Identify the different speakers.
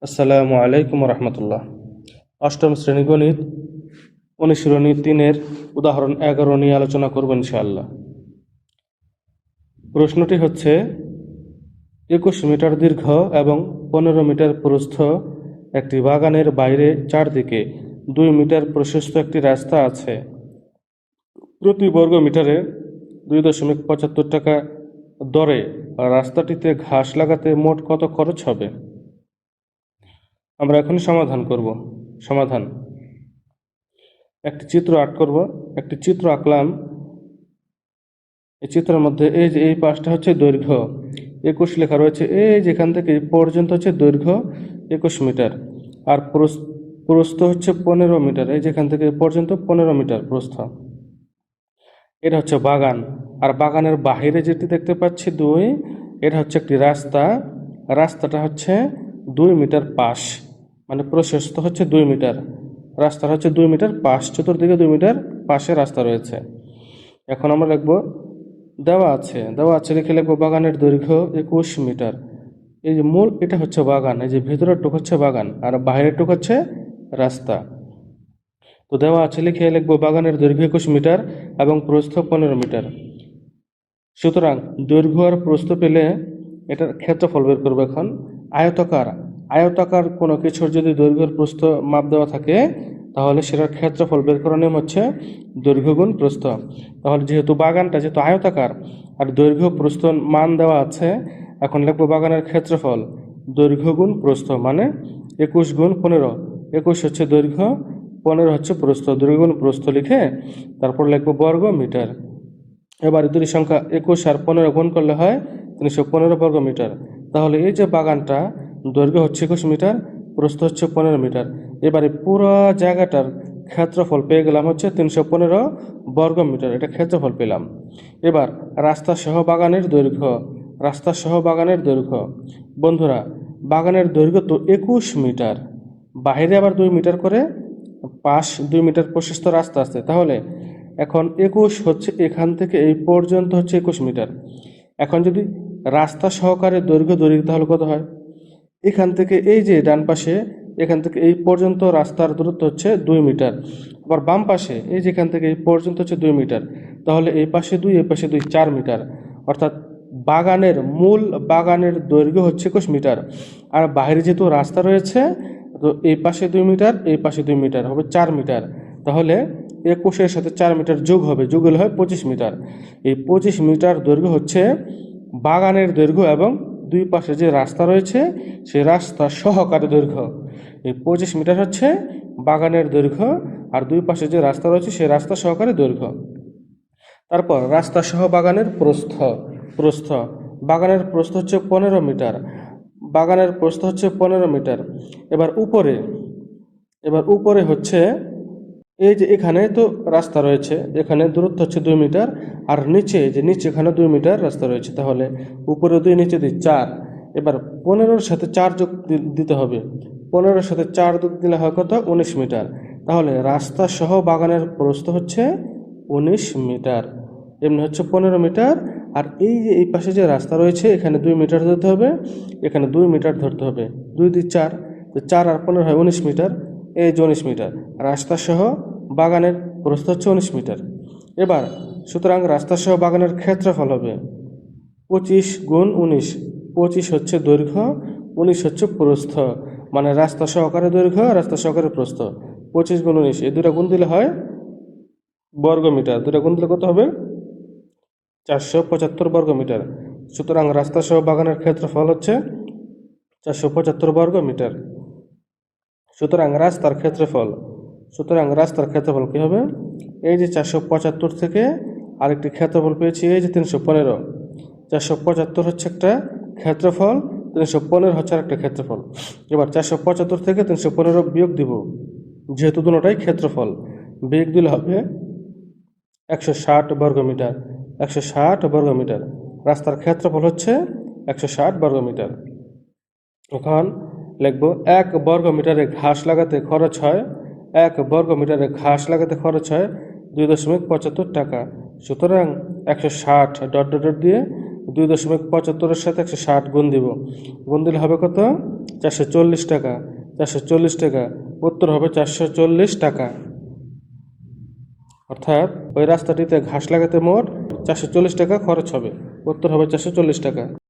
Speaker 1: আসসালামু আলাইকুম রহমতুল্লাহ। অষ্টম শ্রেণী গণিত অনুশীলনী 3-এর উদাহরণ 11 নিয়ে আলোচনা করব ইনশাআল্লাহ। প্রশ্নটি হচ্ছে 21 মিটার দীর্ঘ এবং 15 মিটার প্রস্থ একটি বাগানের বাইরে চারদিকে 2 মিটার প্রশস্ত একটি রাস্তা আছে। প্রতি বর্গ মিটারে 2.75 টাকা দরে রাস্তাটিতে ঘাস লাগাতে মোট কত খরচ হবে? আমরা এখন সমাধান করব। সমাধান: একটি চিত্র আর্ট করব। একটি চিত্র আঁকলাম। এই চিত্রের মধ্যে এই যে এই পাশটা হচ্ছে দৈর্ঘ্য 21 লেখা রয়েছে, এই যেখান থেকে এই পর্যন্ত হচ্ছে দৈর্ঘ্য 21 মিটার, আর প্রস্থ হচ্ছে 15 মিটার। এই যেখান থেকে এই পর্যন্ত 15 মিটার প্রস্থ। এটা হচ্ছে বাগান। আর বাগানের বাহিরে যেটি দেখতে পাচ্ছি 2, এটা হচ্ছে একটি রাস্তা। রাস্তাটা হচ্ছে 2 মিটার পাশ, মানে প্রশস্ত হচ্ছে 2 মিটার। রাস্তাটা হচ্ছে 2 মিটার পাশ, চতুর্দিকে 2 মিটার পাশে রাস্তা রয়েছে। এখন আমরা লিখব দেওয়া আছে লিখে লিখবো বাগানের দৈর্ঘ্য 21 মিটার। এই যে মূল এটা হচ্ছে বাগান, এই যে ভেতরের টুক হচ্ছে বাগান আর বাইরের টুক হচ্ছে রাস্তা। তো দেওয়া আছে লিখে লিখবো বাগানের দৈর্ঘ্য 21 মিটার এবং প্রস্থ 15 মিটার। সুতরাং দৈর্ঘ্য আর প্রস্থ পেলে এটার ক্ষেত্রফল বের করবো। এখন আয়তাকার কোনো কিছুর যদি দৈর্ঘ্যের প্রস্থ মাপ দেওয়া থাকে তাহলে সেটার ক্ষেত্রফল বের করার নিয়ম হচ্ছে দৈর্ঘ্য গুণ প্রস্থ। তাহলে যেহেতু বাগানটা যেহেতু আয়তাকার আর দৈর্ঘ্য প্রস্থ মান দেওয়া আছে, এখন লিখবো বাগানের ক্ষেত্রফল দৈর্ঘ্য গুণ প্রস্থ, মানে 21 গুণ 15। 21 হচ্ছে দৈর্ঘ্য, 15 হচ্ছে প্রস্থ। দৈর্ঘ্য গুণ প্রস্থ লিখে তারপর লিখবো বর্গ মিটার। এবার দুটি সংখ্যা 21 আর 15 গুণ করলে হয় 315 বর্গ মিটার। তাহলে এই যে বাগানটা দৈর্ঘ্য হচ্ছে 21 মিটার, প্রস্থ হচ্ছে 15 মিটার। এবারে পুরো জায়গাটার ক্ষেত্রফল পেয়ে গেলাম হচ্ছে 315 বর্গ মিটার। এটা ক্ষেত্রফল পেলাম। এবার রাস্তা সহ বাগানের দৈর্ঘ্য। বন্ধুরা, বাগানের দৈর্ঘ্য তো 21 মিটার, বাইরে আবার 2 মিটার করে পাশ 2 মিটার প্রশস্ত রাস্তা আছে। তাহলে এখন 21 হচ্ছে এখান থেকে এই পর্যন্ত হচ্ছে 21 মিটার। এখন যদি রাস্তা সহকারে দৈর্ঘ্য ধরি তাহলে কত হয়? এখান থেকে এই যে ডান পাশে এখান থেকে এই পর্যন্ত রাস্তার দূরত্ব হচ্ছে 2 মিটার। আবার বাম পাশে এই যেখান থেকে এই পর্যন্ত হচ্ছে 2 মিটার। তাহলে এই পাশে 2, এই পাশে 2, 4 মিটার। অর্থাৎ বাগানের দৈর্ঘ্য হচ্ছে 21 মিটার, আর বাইরে যেহেতু রাস্তা রয়েছে তো এই পাশে 2 মিটার, এই পাশে 2 মিটার হবে 4 মিটার। তাহলে 21-এর সাথে 4 মিটার যোগ হবে, যোগ হলে হয় 25 মিটার। এই 25 মিটার দৈর্ঘ্য হচ্ছে বাগানের দৈর্ঘ্য এবং দুই পাশে যে রাস্তা রয়েছে সেই রাস্তা সহকারে দৈর্ঘ্য। এই 25 মিটার হচ্ছে বাগানের দৈর্ঘ্য, আর দুই পাশে যে রাস্তা রয়েছে সেই রাস্তা সহকারে দৈর্ঘ্য। তারপর রাস্তা সহ বাগানের প্রস্থ বাগানের প্রস্থ হচ্ছে 15 মিটার। বাগানের প্রস্থ হচ্ছে 15 মিটার। এবার উপরে হচ্ছে এই যে এখানে তো রাস্তা রয়েছে, এখানে দূরত্ব হচ্ছে 2 মিটার, আর নিচে এখানে 2 মিটার রাস্তা রয়েছে। তাহলে উপরে 2, নিচে 2, 4। এবার 15-র সাথে 4 যোগ দিতে হবে। 15-র সাথে 4 যোগ দিলে হয় কত? 19 মিটার। তাহলে রাস্তা সহ বাগানের প্রস্থ হচ্ছে 19 মিটার। এমনি হচ্ছে 15 মিটার। আর এই যে এই পাশে যে রাস্তা রয়েছে এখানে 2 মিটার ধরতে হবে, এখানে 2 মিটার ধরতে হবে। 2, 2, 4, তো 4 আর 15 হয় 19 মিটার। এই যে 19 মিটার রাস্তা সহ বাগানের প্রস্থ হচ্ছে 19 মিটার। এবার সুতরাং রাস্তা সহ বাগানের ক্ষেত্রফল হবে 25 গুণ 19। 25 হচ্ছে দৈর্ঘ্য, 19 হচ্ছে প্রস্থ, মানে রাস্তা সহকারে দৈর্ঘ্য, রাস্তা সহকারে প্রস্থ। 25 গুণ 19, এই দুটা গুণ দিলে হয় বর্গ মিটার। দুটা গুণ দিলে কত হবে? 475 বর্গ মিটার। সুতরাং রাস্তা সহ বাগানের ক্ষেত্রফল হচ্ছে 475 বর্গ মিটার। সুতরাং রাস্তার ক্ষেত্রফল কী হবে? এই যে 475 থেকে আরেকটি ক্ষেত্রফল পেয়েছি, এই যে 315। 475 হচ্ছে একটা ক্ষেত্রফল, 315 হচ্ছে আরেকটা ক্ষেত্রফল। এবার 475 থেকে 315 বিয়োগ দিব, যেহেতু দুটোটাই ক্ষেত্রফল। বিয়োগ দিলে হবে 160 বর্গ মিটার। 160 বর্গ মিটার। রাস্তার ক্ষেত্রফল হচ্ছে 160 বর্গ মিটার। এখন লিখব 1 বর্গ মিটারে ঘাস লাগাতে খরচ হয় 2.75 টাকা। সুতরাং 160 ডট ডট ডট দিয়ে 2.75-এর সাথে 160 গুণ দিব, গুণ দিলে হবে কত? 440 টাকা। 440 টাকা, উত্তর হবে 440 টাকা। অর্থাৎ ওই রাস্তাটিতে ঘাস লাগাতে মোট 440 টাকা খরচ হবে, উত্তর হবে 440 টাকা।